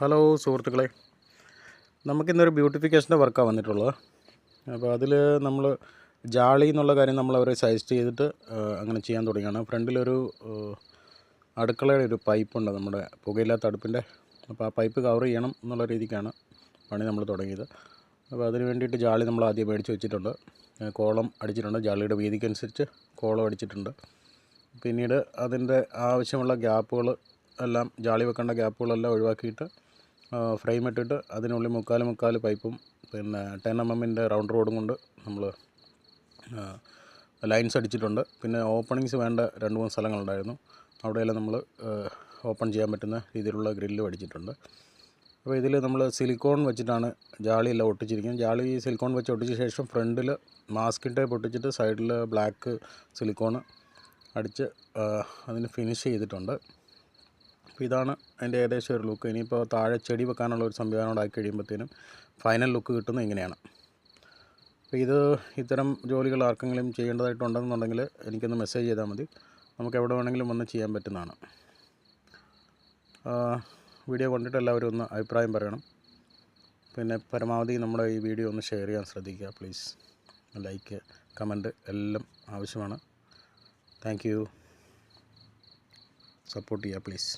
Hello സുഹൃത്തുക്കളെ, നമുക്കിന്നൊരു ബ്യൂട്ടിഫിക്കേഷൻ്റെ വർക്കാണ് വന്നിട്ടുള്ളത്. അപ്പോൾ അതിൽ നമ്മൾ ജാളി എന്നുള്ള കാര്യം നമ്മൾ അവരെ സജസ്റ്റ് ചെയ്തിട്ട് അങ്ങനെ ചെയ്യാൻ തുടങ്ങിയാണ്. ഫ്രണ്ടിലൊരു അടുക്കളയുടെ ഒരു പൈപ്പുണ്ട്, നമ്മുടെ പുകയില്ലാത്ത അടുപ്പിൻ്റെ. അപ്പോൾ ആ പൈപ്പ് കവർ ചെയ്യണം എന്നുള്ള രീതിക്കാണ് പണി നമ്മൾ തുടങ്ങിയത്. അപ്പോൾ അതിന് വേണ്ടിയിട്ട് ജാളി നമ്മൾ ആദ്യം മേടിച്ച് വെച്ചിട്ടുണ്ട്, കോളം അടിച്ചിട്ടുണ്ട്. ജാളിയുടെ വീതിക്കനുസരിച്ച് കോളം അടിച്ചിട്ടുണ്ട്. പിന്നീട് അതിൻ്റെ ആവശ്യമുള്ള ഗ്യാപ്പുകൾ എല്ലാം, ജാളി വെക്കേണ്ട ഗ്യാപ്പുകളെല്ലാം ഒഴിവാക്കിയിട്ട് ഫ്രെയിം ഇട്ടിട്ട് അതിനുള്ളിൽ മുക്കാൽ പൈപ്പും പിന്നെ 10 mm റൗണ്ട് റോഡും കൊണ്ട് നമ്മൾ ലൈൻസ് അടിച്ചിട്ടുണ്ട്. പിന്നെ ഓപ്പണിങ്സ് വേണ്ട 2-3 സ്ഥലങ്ങളുണ്ടായിരുന്നു. അവിടെയെല്ലാം നമ്മൾ ഓപ്പൺ ചെയ്യാൻ പറ്റുന്ന രീതിയിലുള്ള ഗ്രില്ലും അടിച്ചിട്ടുണ്ട്. അപ്പോൾ ഇതിൽ നമ്മൾ സിലിക്കോൺ വെച്ചിട്ടാണ് ജാളിയെല്ലാം ഒട്ടിച്ചിരിക്കുന്നത്. ജാളി സിലിക്കോൺ വെച്ച് ഒട്ടിച്ച ശേഷം ഫ്രണ്ടിൽ മാസ്കിംഗ് ടേപ്പ് ഒട്ടിച്ചിട്ട് സൈഡിൽ ബ്ലാക്ക് സിലിക്കോൺ അടിച്ച് അതിന് ഫിനിഷ് ചെയ്തിട്ടുണ്ട്. അപ്പോൾ ഇതാണ് അതിൻ്റെ ഏകദേശം ഒരു ലുക്ക്. ഇനിയിപ്പോൾ താഴെ ചെടി വെക്കാനുള്ള ഒരു സംവിധാനം ഉണ്ടാക്കി കഴിയുമ്പോഴത്തേനും ഫൈനൽ ലുക്ക് കിട്ടുന്നത് ഇങ്ങനെയാണ്. അപ്പോൾ ഇത്തരം ജോലികൾ ആർക്കെങ്കിലും ചെയ്യേണ്ടതായിട്ടുണ്ടെന്നുണ്ടെങ്കിൽ എനിക്കൊന്ന് മെസ്സേജ് ചെയ്താൽ മതി. നമുക്ക് എവിടെ വേണമെങ്കിലും വന്ന് ചെയ്യാൻ പറ്റുന്നതാണ്. വീഡിയോ കണ്ടിട്ട് എല്ലാവരും ഒന്ന് അഭിപ്രായം പറയണം. പിന്നെ പരമാവധി നമ്മുടെ ഈ വീഡിയോ ഒന്ന് ഷെയർ ചെയ്യാൻ ശ്രദ്ധിക്കുക പ്ലീസ്. ലൈക്ക്, കമൻറ്റ് എല്ലാം ആവശ്യമാണ്. Thank you. സപ്പോർട്ട് ചെയ്യുക പ്ലീസ്.